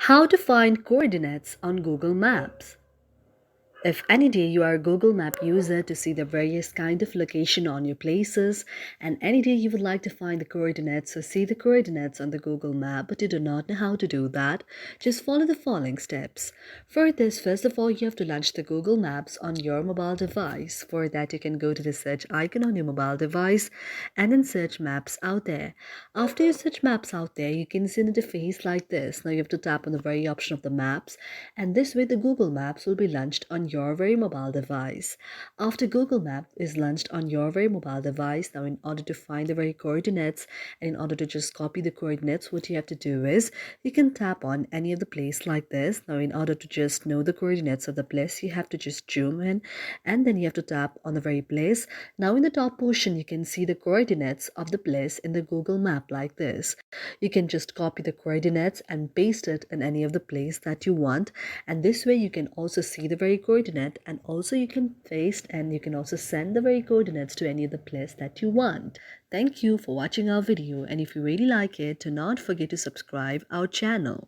How to find coordinates on Google Maps. If any day you are a Google Map user to see the various kind of location on your places, and any day you would like to find the coordinates or see the coordinates on the Google Map but you do not know how to do that, just follow the following steps. For this, first of all, you have to launch the Google Maps on your mobile device. For that, you can go to the search icon on your mobile device and then search maps out there. After you search maps out there, you can see an interface like this. Now you have to tap on the very option of the maps, and this way the Google Maps will be launched on your very mobile device. After Google Map is launched on your very mobile device, now in order to find the very coordinates and in order to just copy the coordinates, what you have to do is you can tap on any of the place like this. Now in order to just know the coordinates of the place, you have to just zoom in and then you have to tap on the very place. Now in the top portion, you can see the coordinates of the place in the Google Map like this. You can just copy the coordinates and paste it in any of the place that you want, and this way you can also see the very coordinate and also you can paste and you can also send the very coordinates to any of the place that you want. Thank you for watching our video, and if you really like it, do not forget to subscribe our channel.